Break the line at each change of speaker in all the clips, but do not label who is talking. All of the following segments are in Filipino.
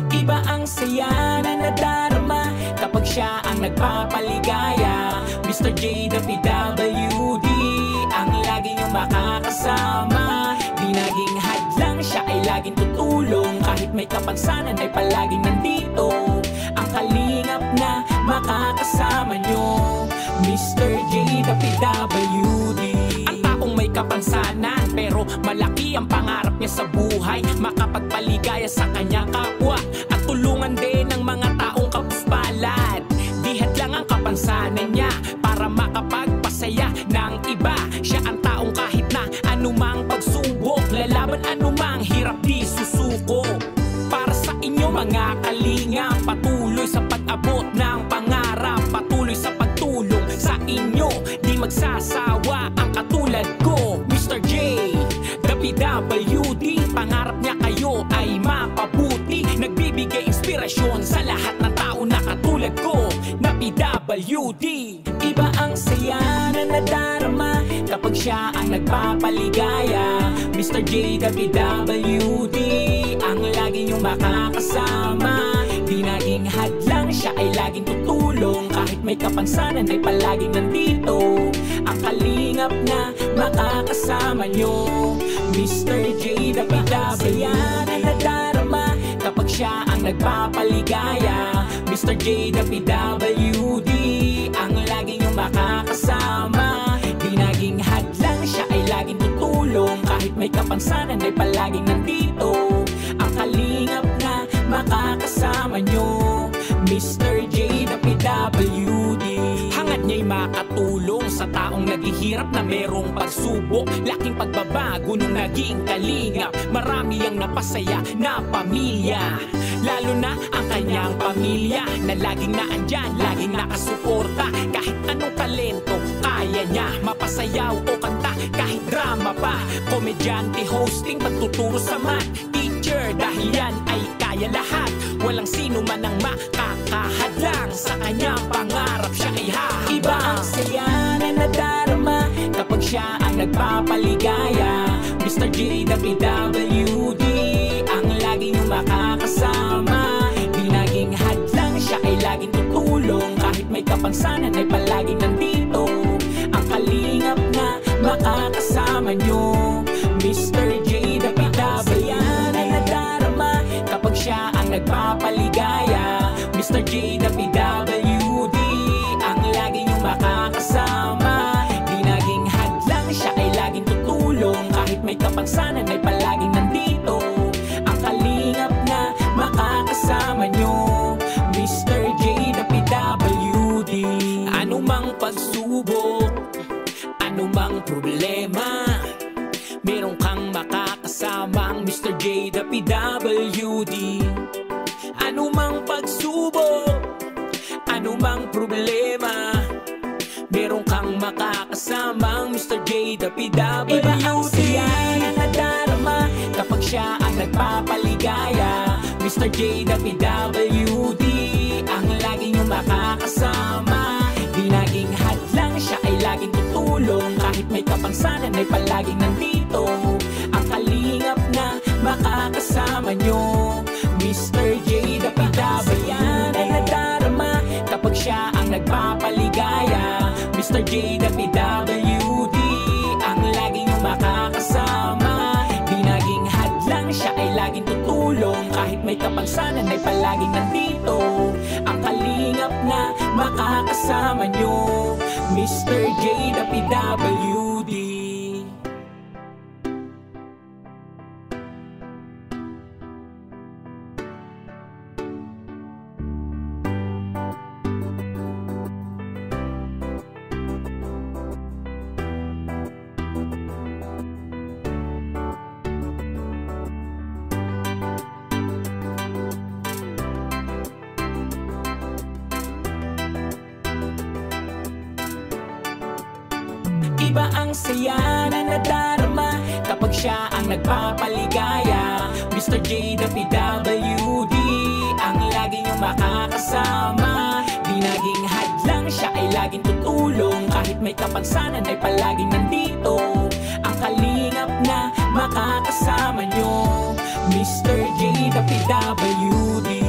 Iba ang saya na nadarama kapag siya ang nagpapaligaya. Mr. J, the PWD, ang lagi niyong makakasama. Di naging hadlang, siya ay laging tutulong. Kahit may kapansanan ay palaging nandito. Ang kalingap na makakasama niyo, Mr. J, the PWD. Ang taong may kapansanan pero malaki ang pangarap niya sa buhay. Makapagpaligaya sa kanyang kapwa at tulungan din ng mga taong kapuspalad. Dihat lang ang kapansanan niya para makapagpasaya ng iba. Siya ang taong kahit na anumang pagsubok, lalaban anumang hirap di susuko. Para sa inyo mga kalinga, patuloy sa pag-abot ng pangarap, patuloy sa pagtulong sa inyo. Di magsasawa ang katulad ko, Mr. J, the PWD. Pangarap niya kayo ay mapabuti. Nagbibigay inspirasyon sa lahat ng tao na katulad ko, na PWD. Iba ang saya na nadarama kapag siya ang nagpapaligaya. Mr. J, the PWD, ang lagi niyong makakasama. Di naging hadlang, siya ay laging tutulong. Kahit may kapansanan ay palaging nandito. Ang kalingap na makakasama niyo, Mr. J, the PWD. Na nadarama kapag siya ang nagpapaligaya. Mr. J, the PWD, ang lagi niyong makakasama. Di naging hadlang, siya ay laging tutulong. Kahit may kapansanan ay palaging nandito. Ang kalingap na makakasama niyo, Mr. J, the PWD. Hangad niya'y makatulong sa taong naghihirap na merong pagsubok. Laking pagbabago nung naging kalingap. Marami ang napasaya na pamilya, lalo na ang kanyang pamilya, na laging naandyan, laging nakasuporta. Kahit anong talento kaya niya, mapasayaw o kanta, kahit drama pa. Komedyante, hosting, pagtuturo sa math, teacher, dahil yan ay kaya lahat. Walang sino man ang makakahadlang sa kanyang pangarap, siya ay hahabang. Iba ang saya na nadarama kapag siya ang nagpapaligaya. Mr. J, the PWD, ang lagi niyong makakasama. Di naging hadlang, siya ay laging tutulong. Kahit may kapansanan ay palaging nandito. Ang kalingap na makakasama niyo, Mr. J, the PWD. Na nadarama kapag siya ang nagpapaligaya. Mr. J, the PWD, ang lagi niyong makakasama. Di naging hadlang, siya ay laging tutulong. Kahit may kapansanan ay palaging nandito. Ang kalingap na makakasama niyo, Mr. J, the PWD. Anumang pagsubok, anumang problema, meron kang makakasamang Mr. J, the PWD. Anumang pagsubok, anumang problema, meron kang makakasamang Mr. J, the PWD. Iba ang saya na nadarama kapag siya ang nagpapaligaya. Mr. J, the PWD, ang lagi niyong makakasama. Di naging hadlang, siya ay laging tutulong. Kahit may kapansanan ay palaging nandito. Ang kalingap na makakasama niyo, Mr. J, the PWD. Na nadarama kapag siya ang nagpapaligaya. Mr. J, the PWD, ang lagi niyong makakasama. Di naging hadlang, siya ay laging tutulong. Kahit may kapansanan ay palaging nandito. Ang kalingap na makakasama niyo, Mr. J, the PWD. Iba ang saya na nadarama kapag siya ang nagpapaligaya. Mr. J, the PWD, ang lagi niyong makakasama. Di naging hadlang, siya ay laging tutulong. Kahit may kapansanan ay palaging nandito. Ang kalingap na makakasama niyo, Mr. J, the PWD.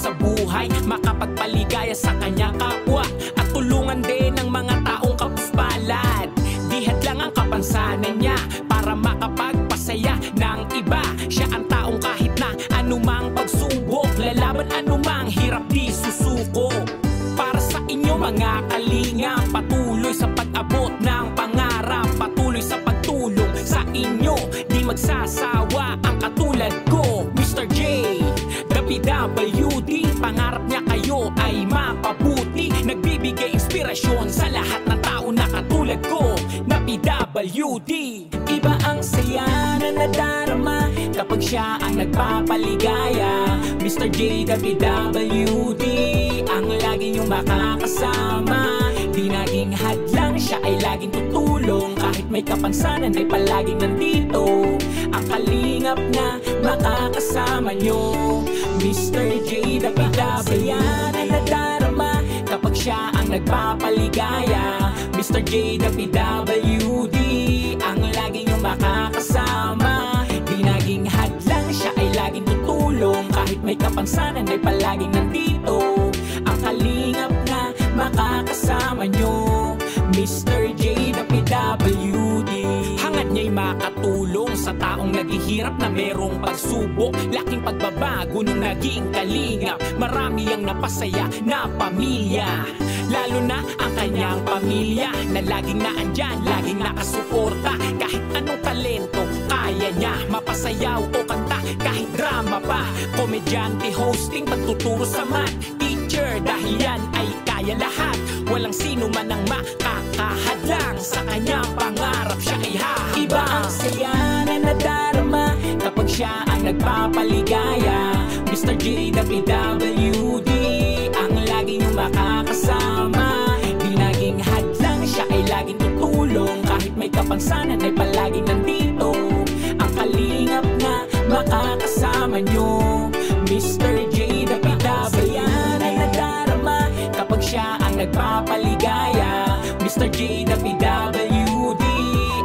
sa buhay, makapagpaligaya sa kanyang kapwa, at tulungan din ng mga taong kapuspalad. Di lang ang kapansanan niya para makapagpasaya ng iba. Siya ang taong kahit na anumang pagsubok, lalaban anumang hirap di susuko. Para sa inyo mga kalinga, patuloy sa pag-abot ng pangarap, patuloy sa pagtulong sa inyo, di magsasawa ang katulad ko, Mr. J, the PWD. Pangarap niya kayo ay mapabuti, nagbibigay inspirasyon sa lahat ng tao na katulad ko, na PWD. Iba ang saya na nadarama kapag siya ang nagpapaligaya, Mr. J, the PWD, ang lagi niyong makakasama. Di naging hadlang, siya ay laging tutulong, kahit may kapansanan ay palaging nandito. Ang kalingap na makakasama niyo, Mr. J, the PWD. Na nadarama kapag siya ang nagpapaligaya, Mr. J, the PWD, ang lagi niyong makakasama. Di naging hadlang, siya ay laging tutulong, kahit may kapansanan ay palaging nandito. Ang kalingap na makakasama nyo, Mr. J, the PWD. Hangad niya'y makatulong sa taong naghihirap na merong pagsubok, laking pagbabago nung naging kalingap. Marami ang napasaya na pamilya, lalo na ang kanyang pamilya, na laging naandyan, laging nakasuporta. Kahit anong talento kaya niya, mapasayaw o kanta, kahit drama pa, komedyante, hosting, pagtuturo sa math, teacher, dahil yan ay kaya lahat. Walang sino man ang makakahadlang sa kanyang pangarap, siya ay hahaba. Iba ang saya na nadarama kapag siya ang nagpapaligaya, Mr. J, the PWD, ang lagi niyong makakasama. Di naging hadlang, siya ay laging tutulong, kahit may kapansanan ay palaging nandito. Ang kalingap na makakasama niyo, Mr. J, the PWD. Na nadarama kapag siya ang nagpapaligaya, Mr. J, the PWD,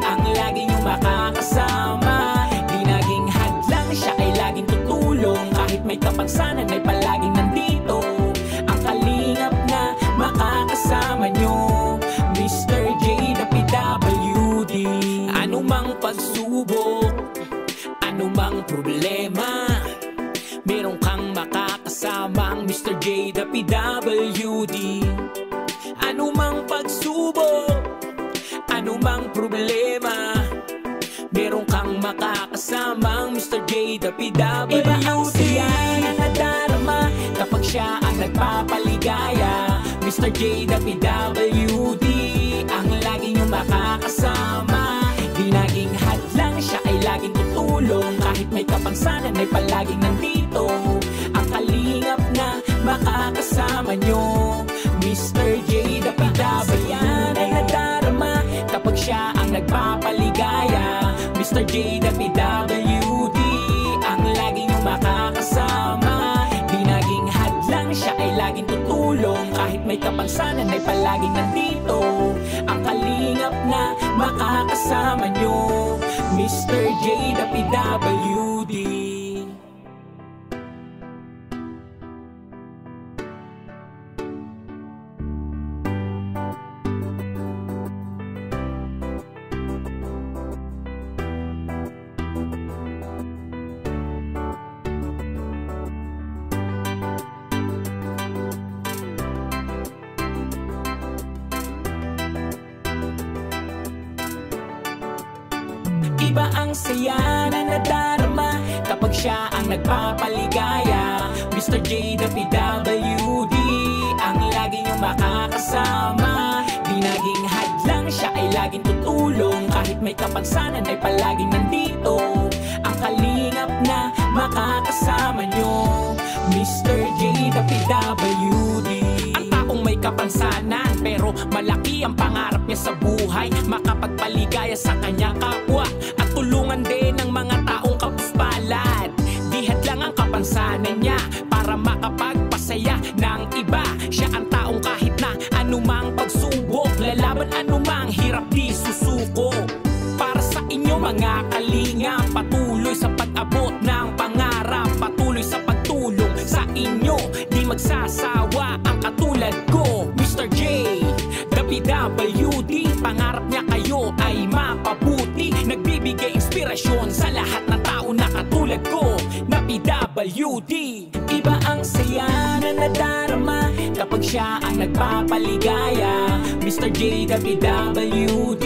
ang lagi niyong makakasama. Di naging hadlang, siya ay laging tutulong, kahit may kapansanan ay palaging nandito. Ang kalingap na makakasama niyo, Mr. J, the PWD. Anumang pagsubok, anumang problema, meron kang makakasamang Mr. J, the PWD. Anumang pagsubok, anumang problema, meron kang makakasamang Mr. J, the PWD. Iba ang saya na nadarama kapag siya ang nagpapaligaya, Mr. J, the PWD, ang lagi niyong makakasama. Di naging hadlang, siya ay laging tutulong, kahit may kapansanan ay palaging nandito. Ang kalingap na makakasama niyo, Mr. J, the PWD. Na nadarama kapag siya ang nagpapaligaya, Mr. J, the PWD, ang lagi niyong makakasama. Di naging hadlang, siya ay laging tutulong, kahit may kapansanan ay palaging nandito. Ang kalingap na makakasama niyo, Mr. J, the PWD. Iba ang saya na nadarama kapag siya ang nagpapaligaya, Mr. J, the PWD, ang lagi niyong makakasama. Di naging hadlang, siya ay laging tutulong, kahit may kapansanan ay palaging nandito. Ang kalingap na makakasama niyo, Mr. J, the PWD. Ang taong may kapansanan pero malaki ang pangarap niya sa buhay, makapagpaligaya sa kanyang kapwa at tulungan din ng mga taong kapuspalad. Dihat lang ang kapansanan niya para makapagpasaya ng iba. Siya ang taong kahit na anumang pagsubok, lalaban anumang hirap di susuko. Para sa inyo mga kalinga, patuloy sa pag-abot ng pangarap, patuloy sa pagtulong sa inyo. Di magsasawa ang katulad ko. Mr. J, the PWD, pangarap niya kayo ay mapabuti. Nagbibigay inspirasyon sa lahat ng tao na katulad ko na PWD. Iba ang saya na nadarama kapag siya ang nagpapaligaya. Mr. J, the PWD,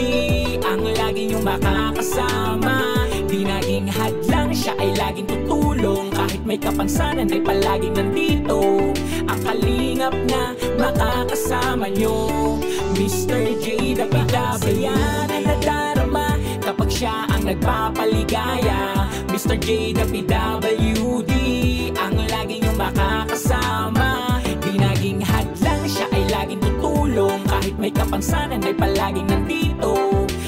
ang lagi niyong makakasama. Di naging hadlang, siya ay laging tutulong. Kahit may kapansanan ay palaging nandito. Ang kalingap na makakasama niyo. Mr. J, the PWD, na nadarama kapag siya ang nagpapaligaya. Mr. J, the PWD, ang lagi niyong makakasama. Di naging hadlang, siya ay laging tutulong. Kahit may kapansanan ay palaging nandito.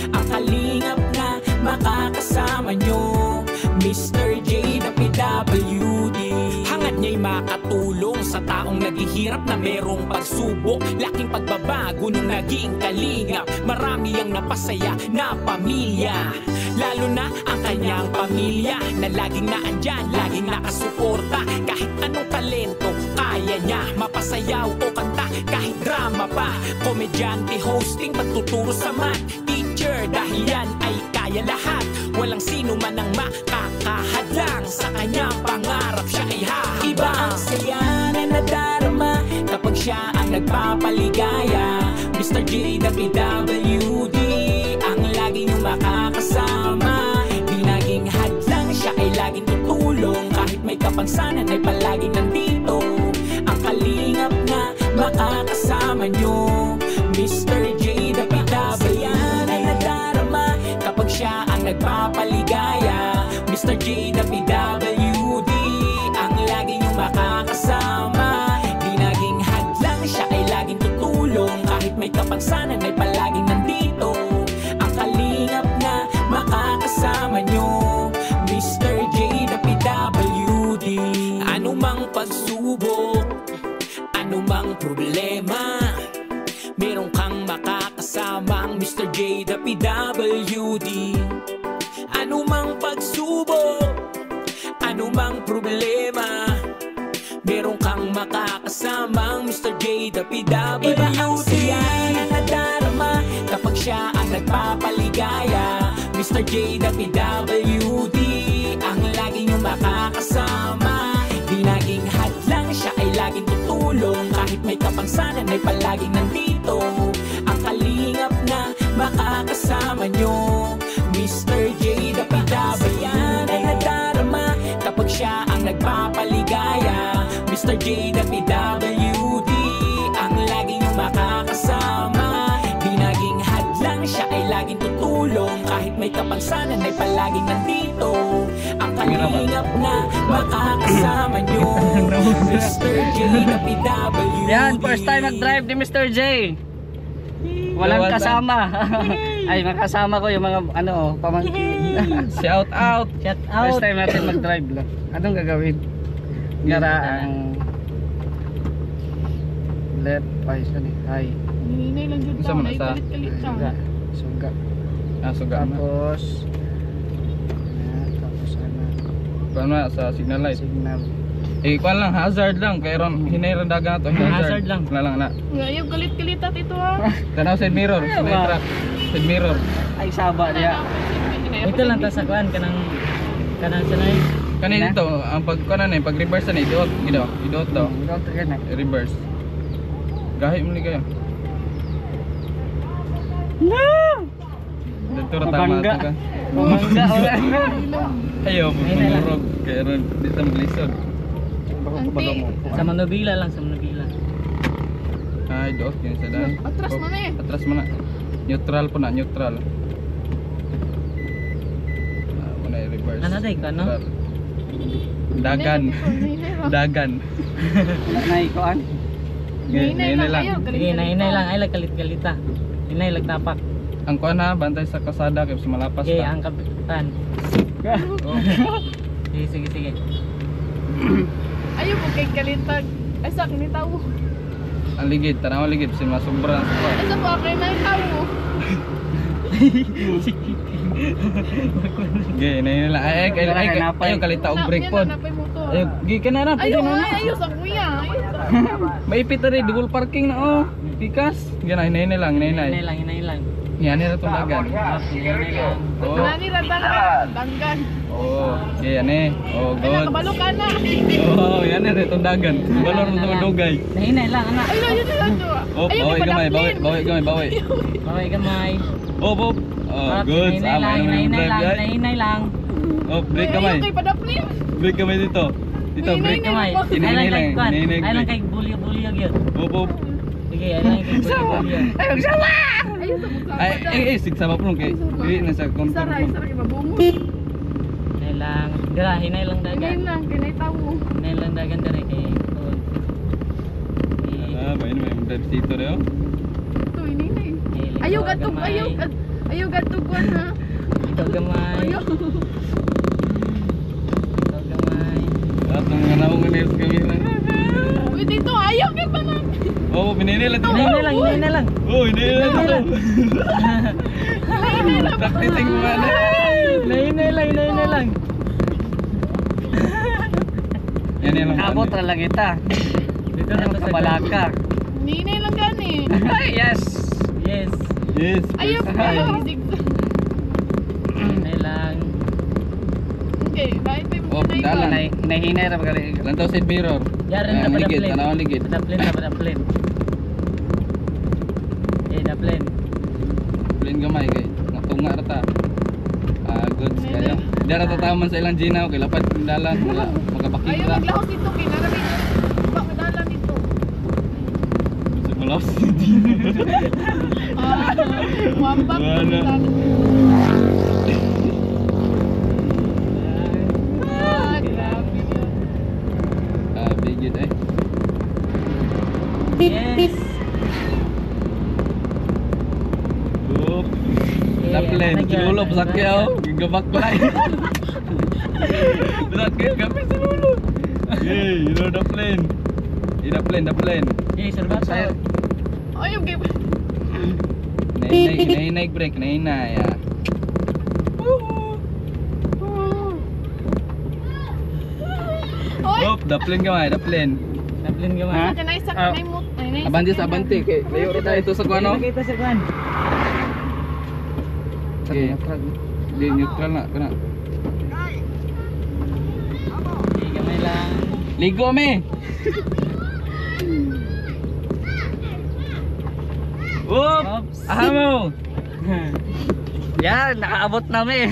Ang kalingap na makakasama nyo. Mr. J, the PWD. Hangad niya'y makatulong sa taong naghihirap na merong pagsubok. Laking pagbabago nung naging kalingap. Marami ang napasaya na pamilya, lalo na ang kanyang pamilya na laging naandyan, laging nakasuporta. Kahit anong talento kaya niya, mapasayaw o kanta, kahit drama pa. Komedyante, hosting, pagtuturo sa math, teacher, dahil yan ay kaya lahat. Walang sino man ang makakahadlang sa kanyang pangarap, siya ay hahabang. Iba ang saya na nadarama kapag siya ang nagpapaligaya. Mr. J, the PWD, ang lagi niyong makakasama. Di naging hadlang, siya ay laging tutulong. Kahit may kapansanan ay palaging nandito. Ang kalingap na makakasama niyo. Mr. J, the PWD, na nadarama kapag siya ang nagpapaligaya. Mr. J, the PWD, ang lagi niyong makakasama. Di naging hadlang, siya ay laging tutulong. Kahit may kapansanan ay palaging nandito. Ang kalingap na makakasama niyo. Mr. J, the PWD. Anumang pagsubok, anumang problema, meron kang makakasamang Mr. J, the PWD. Anumang pagsubok, anumang problema, meron kang makakasamang Mr. J, the PWD. Iba ang siya na nadarama kapag siya ang nagpapaligaya. Mr. J, the PWD, ang lagi niyong makakasama. Di naging hadlang, siya ay laging tutulong. Kahit may kapansanan ay palaging nandito. Ang kalingap na makakasama niyo. Mr. J, the PWD, na nadarama kapag siya ang nagpapaligaya. Mr. J, the PWD, ang lagi niyong makakasama. Di naging hadlang, siya ay laging tutulong. Kahit may kapansanan ay palaging nandito. Ang kalingap na makakasama niyo. Mr. J, the PWD.
Yan, first time mag-drive ni Mr. J. Walang kasama. Ay, makasama ko yung mga ano, pamangkin.
Shout out.
Shout out. First time natin mag-drive lang. Anong gagawin? Garaan. Left, ay, sorry. Hi.
Hinay lang dyan
Isa
tao,
mo na sa-
kalit-kalit ka.
Suga. Suga.
Suga na.
Tapos, yan, tapos ano,
Kuan na sa signal light.
signal.
Kuan lang, hazard lang. Kaya ron, hinay ron dagan to.
Hazard lang.
Na lang na.
Ngayon, galit-galit at ito ha.
Tanaw side mirror, side track. Side mirror.
Ay, saba niya.
Ito lang ta sa
kuan kanang sanay.
Kani dito, ang pag kuan na pag reverse na idot, idot daw.
Ikaw to yan eh.
Reverse. Gahi mo ni kayo. Dito ra tama
Mabangga.
ka.
Pumangga wala na.
Ayo,
Hinay lang.
pumurog. Kaya ron dito maglisod.
Auntie.
Sa Manubila lang, sa Manubila.
Ay, doot kini sa daan.
Atras mo na eh.
Atras mo na. Neutral po na, neutral. Muna i-reverse.
Ano day ka, no?
Neutral. Dagan. Dagan.
Nay kuan.
Hinay lang
lang.
kayo,
Sige,
galit-galit
nainay
ka.
lang, ay kalit-kalita. Inay lagtapak.
Ang kuan ha, bantay sa kasada kay sa malapas
Okay,
ta.
ang kapitan.
Oh.
Sige.
Ayaw po kay kalitag. Ay sa akin yung tao.
Ang ligid, tanaw ligid si masubra.
Ay sa po akin na yung tao.
Ge, na nila. Ay, kalita og break pod.
Yan, napay motor.
Ay, gikan na pwede
Ayaw,
na.
ayaw sa kuya.
Maipit na rin, dual parking na oh. Pikas. Gana, hinay lang, hinay.
Hinay lang.
Yan nila itong dagan.
Hinay lang.
Oh.
Nani ratanggan. Danggan.
Oh, yan eh. Oh,
Ay,
good.
nakabalo ka na.
Oh, yan eh, itong dagan. Balon mo itong dugay.
Hinay lang, anak.
Ay, ayun na lang to.
Oh,
Ayaw,
bawi
may
gamay, bawi,
padaplin.
bawi gamay, bawi.
Okay, gamay.
Oh, Bob. Oh, good.
Hinay lang, hinay lang.
Oh, break
Ay,
gamay.
ayaw kay padaplin.
Break gamay dito. Dito,
Hinay
break.
na.
Gamay.
Hinay
Ay lang
lang,
kay Kwan.
hinay
Ay lang
break.
kay bulyo-bulyo gyud.
Bob, Bob.
Sige, ay lang kay bulyo-bulyo.
Ay, magsama!
Ayaw sa mukha.
Ay, sigsa pa po kay. Dili na sa kontor.
Saray, saray, mabungot.
Hinay lang. Dira, hinay lang
Ganyan
dagan.
lang, kinay tawo.
Hinay lang dagan dere kay Kwan.
Ah, ba ini may drive dito rin oh.
Ito, ininay. Ayaw gatog, ayaw gatog ko na.
Ikaw gamay.
Ayaw.
Ikaw gamay.
At nang nanawang nails kami na.
Uy, dito, ayaw kay pa na.
Oh, bininil ito.
Hinay lang, hinay lang.
Oh, hinil ito.
Hinay lang.
Practicing mo na.
Hinay lang.
Yan yan lang.
Abot ra lang kita. Dito na sa Balaka.
Ninay lang gani.
Yes. Yes.
Yes.
Ayaw
first
ko
time.
ayaw zigzag.
Hinay lang.
Okay, kahit may
Oh,
mga
dalan.
Hinahinay ra ba
Lantaw side mirror.
Yaran na
Ang
pada
ligid,
plane.
tanawang ligid.
Pada plane. Da plane.
Plane gamay kay natunga ra ta. Ah, goods kayo. Dara ta taman sa ilang ginaw kay lapad dalan wala
Ayaw
makapakita.
maglahos dito, kinarami. Bakadalan dito.
Sa malos.
Wambak.
Wala.
Grabe yun.
Ah, bigid eh.
Yes.
Oh. Da plane, sinulo pasakyaw, gigabak play. Pasakyaw kami sinulo. Hey, you know the plane. The plane.
Yes, serba saya.
Ayaw kay
Nainay break, nainay. Ah.
Oy,
Oh, the plane gamay, the plane.
Da plane gamay.
Ha?
kanay sa
Ah.
kanay mo.
Abante sa abante kay layo ra tayo ito sa kuano.
Kita sa kwan.
Okay. Di neutral na kana.
Sige, gamay lang.
Ligo me. Oop!
Oops.
Ahamo!
Yan, nakaabot namin.